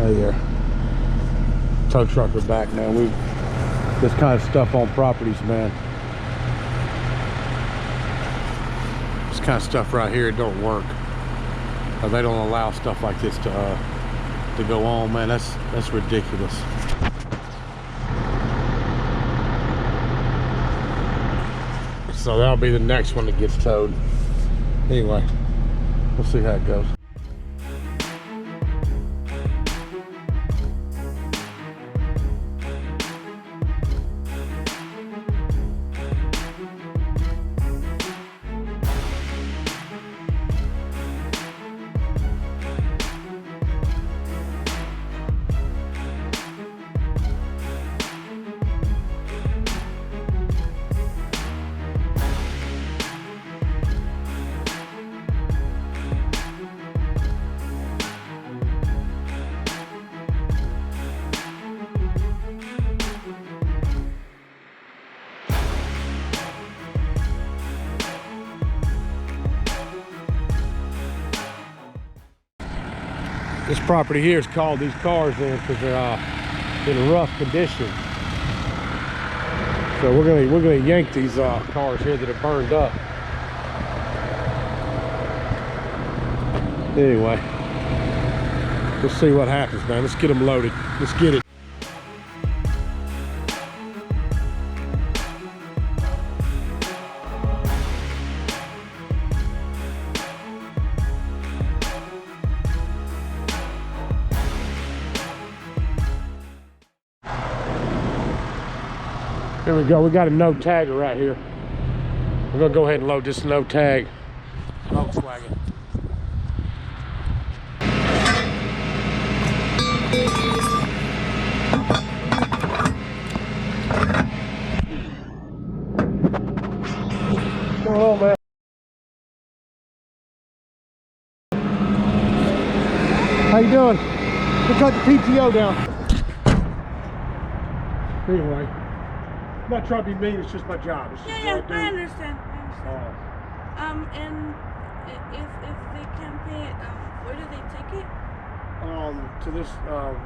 Hey there. Tow trucker back, man. This kind of stuff on properties, man. This kind of stuff right here, it don't work. They don't allow stuff like this to go on, man. That's ridiculous. So that'll be the next one that gets towed. Anyway, we'll see how it goes. This property here is called these cars in because they're in a rough condition. So we're gonna yank these cars here that are burned up. Anyway, we'll see what happens, man. Let's get them loaded. Let's get it. Here we go. We got a no tagger right here. We're gonna go ahead and load this no tag Volkswagen. Come on, man. How you doing? We cut the PTO down. Anyway. I'm not trying to be mean, it's just my job. It's just I understand. And if they can't pay it, where do they take it? To this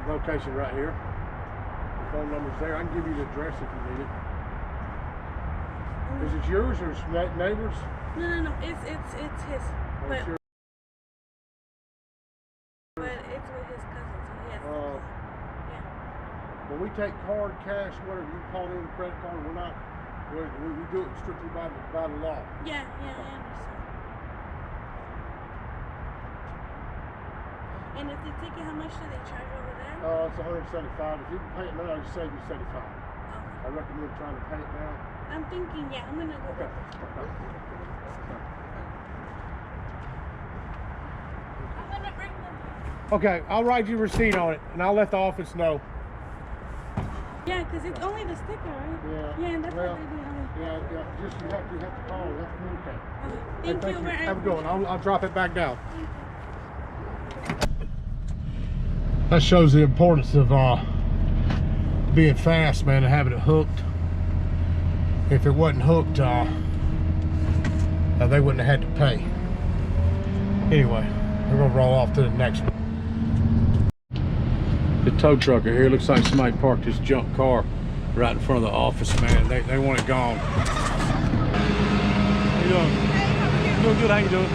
location right here. The phone number's there. I can give you the address if you need it. Is it yours or neighbors? No. It's his. But it's with his cousin, so he has to call. When we take card, cash, whatever, you call in a credit card, we do it strictly by the law. Yeah, I understand. And if they take it, how much do they charge over there? It's $175. If you can pay it now, I'll save you $75. Okay. I recommend trying to pay it now. I'm thinking, I'm gonna go. Okay. I'm gonna bring them. Okay, I'll write you a receipt on it, and I'll let the office know. Yeah, because it's only the sticker, right? Yeah. And that's what they do. Yeah. Just you have to call. You have to communicate. Thank you very much. Have a good one. I'll drop it back down. That shows the importance of being fast, man, and having it hooked. If it wasn't hooked, they wouldn't have had to pay. Anyway, we're gonna roll off to the next one. The tow trucker here, looks like somebody parked this junk car right in front of the office, man. They want it gone. How you doing? Hey, how are you? Doing good, how you doing?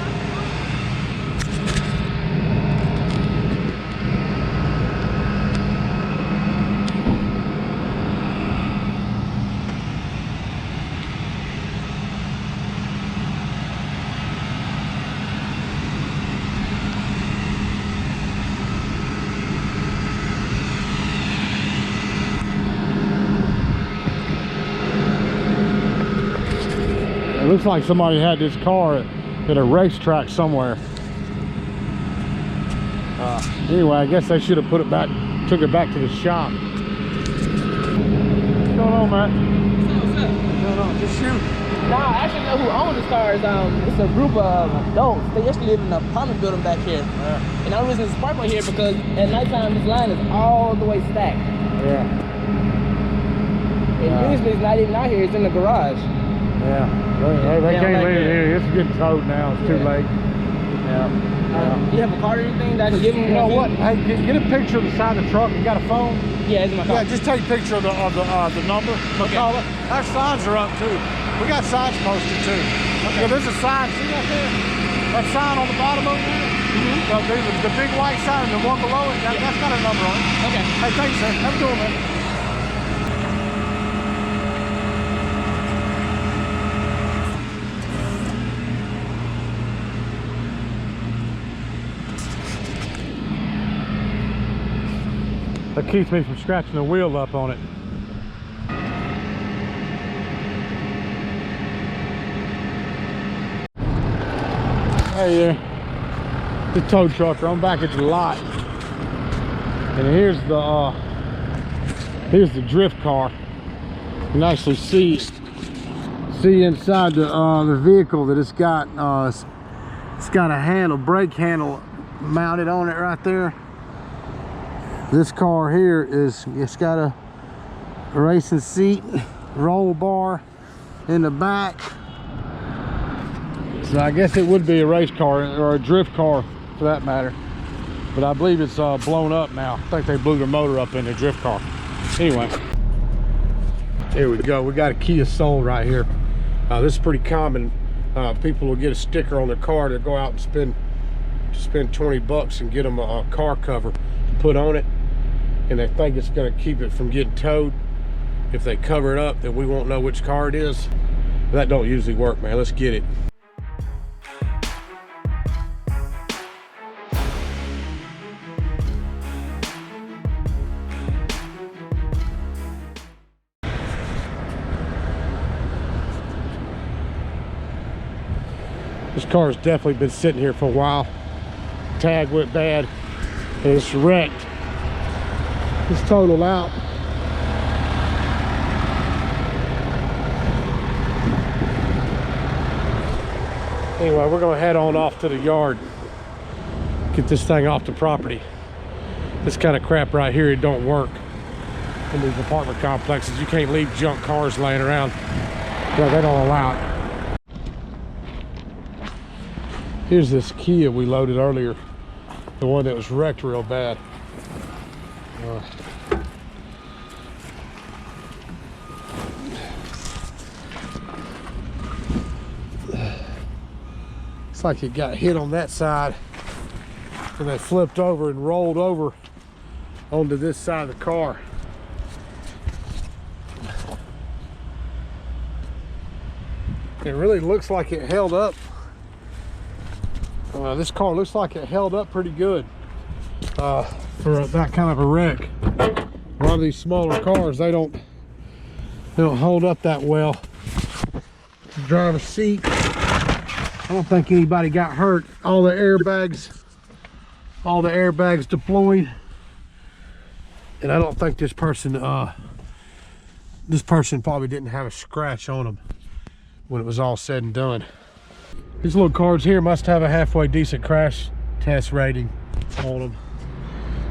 It looks like somebody had this car at a racetrack somewhere. Anyway, I guess they should have took it back to the shop. What's going on, man? What's up? What's going on? Just shoot. Nah, I actually know who owns this car. It's a group of adults. They used to live in an apartment building back here. Yeah. And I'm reason it's sparkle here because at nighttime this line is all the way stacked. Yeah. And usually it's not even out here, it's in the garage. Yeah. They can't leave it here. It's getting towed now. It's too late. Yeah. You have a card or anything that I can give him? You know what? Hey, get a picture of the side of the truck. You got a phone? Yeah, it's in my car. Yeah, just take a picture of the number. Okay. Our signs are up too. We got signs posted too. Okay. Yeah, there's a sign. See that there? That sign on the bottom over there? There's the big white sign and the one below it. That's got a number on it. Okay. Hey, thanks, sir. Have a good one, man. That keeps me from scratching the wheel up on it. Hey there, the tow trucker. I'm back at the lot, and here's the drift car. You can actually see inside the vehicle that it's got a handle, brake handle mounted on it right there. This car here it's got a racing seat, roll bar in the back. So I guess it would be a race car or a drift car for that matter. But I believe it's blown up now. I think they blew the motor up in the drift car. Anyway, here we go. We got a Kia Soul right here. This is pretty common. People will get a sticker on their car to go out and spend 20 bucks and get them a car cover to put on it. And they think it's going to keep it from getting towed. If they cover it up, then we won't know which car it is. But that don't usually work, man. Let's get it. This car's definitely been sitting here for a while. Tag went bad and it's wrecked. It's totaled out. Anyway, we're gonna head on off to the yard. Get this thing off the property. This kind of crap right here, it don't work in these apartment complexes. You can't leave junk cars laying around. No, they don't allow it. Here's this Kia we loaded earlier. The one that was wrecked real bad. Looks like it got hit on that side and they flipped over and rolled over onto this side of the car. It really looks like it held up. This car looks like it held up pretty good for that kind of a wreck. A lot of these smaller cars, they don't hold up that well. The driver's seat, I don't think anybody got hurt. All the airbags deployed, and I don't think this person probably didn't have a scratch on them when it was all said and done. These little cars here must have a halfway decent crash test rating on them.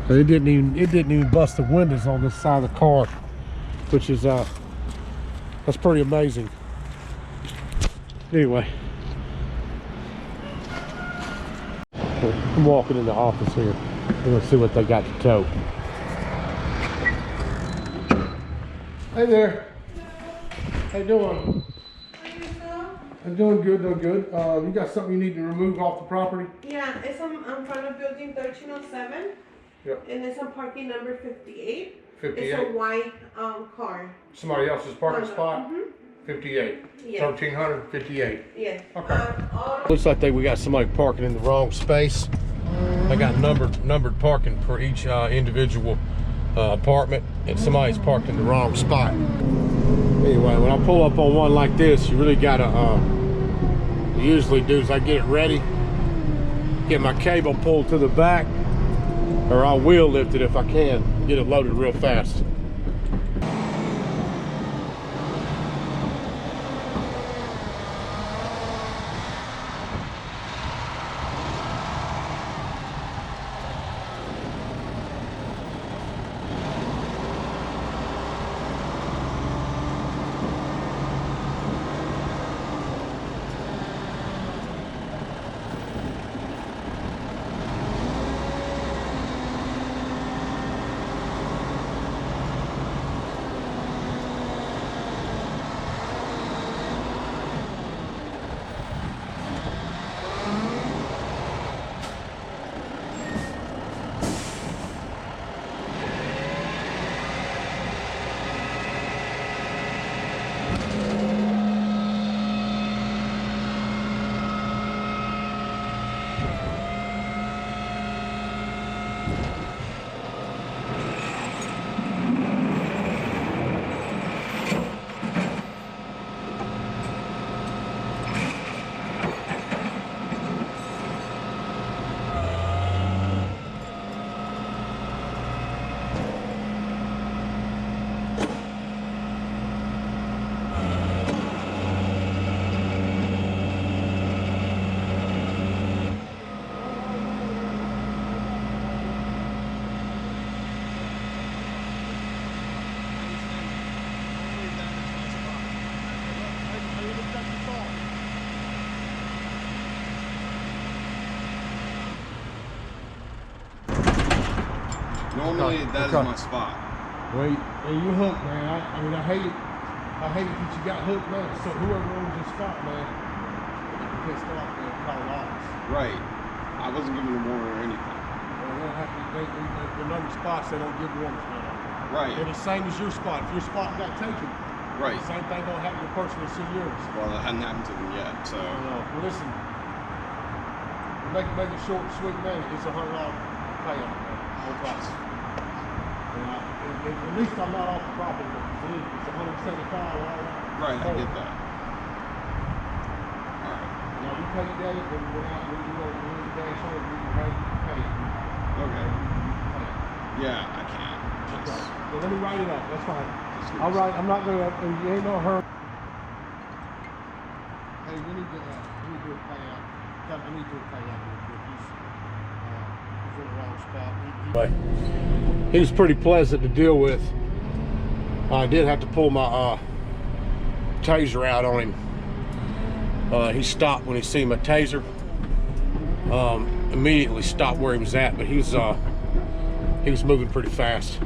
But it didn't even bust the windows on this side of the car, which is that's pretty amazing. Anyway, I'm walking in the office here. We're gonna see what they got to tow. Hey there. How you doing? I'm doing good, doing good. You got something you need to remove off the property? Yeah, it's on front of building 1307. Yep. And it's on parking number 58. 58. It's a white car. Somebody else's parking spot? Mm-hmm. 58. Yeah. 1358. Yes. Okay. Looks like we got somebody parking in the wrong space. They got numbered parking for each individual apartment, and somebody's parked in the wrong spot. Anyway, when I pull up on one like this, you really gotta usually do is I get it ready, get my cable pulled to the back, or I'll wheel lift it if I can, get it loaded real fast. Normally Okay, that is okay. my spot. Wait, hey, you hooked, man. I mean, I hate it. I hate it that you got hooked, man. So whoever owns this spot, man, you're pissed off, man. Call lots. Right. I wasn't given a warning or anything. Well, they don't have to, the number spots, they don't give warnings, man. Right. They're the same as your spot. If your spot got taken, Right. the same thing gonna happen to the person that's in yours. Well, it hadn't happened to them yet, so. Well, listen, make it short and sweet, man. It's $100 payoff, man. No problem. At least I'm not off the property, but it's $175. Right, I get that. All right. Now we pay that, and we're not, we dash over, we pay. Okay. Pay. Yeah, I can. Just, Well, let me write it up. That's fine. just give All me right, I'm not gonna. You ain't no hurry. Hey, we need to do a payout. I need to do a payout real quick. He's in the wrong spot. He was pretty pleasant to deal with. I did have to pull my taser out on him. He stopped when he seen my taser. Immediately stopped where he was at, but he was moving pretty fast.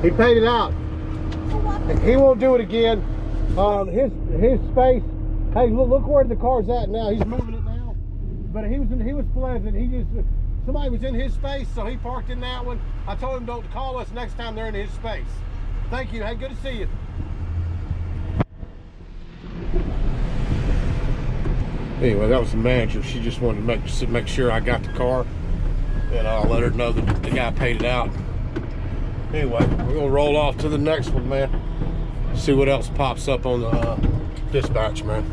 He paid it out. He won't do it again. His space. Hey, look where the car's at now. He's moving it now. But he was pleasant. Somebody was in his space, so he parked in that one. I told him don't call us next time they're in his space. Thank you. Hey, good to see you. Anyway, that was the manager. She just wanted to make sure I got the car, and I'll let her know that the guy paid it out. Anyway, we're gonna roll off to the next one, man. See what else pops up on the dispatch, man.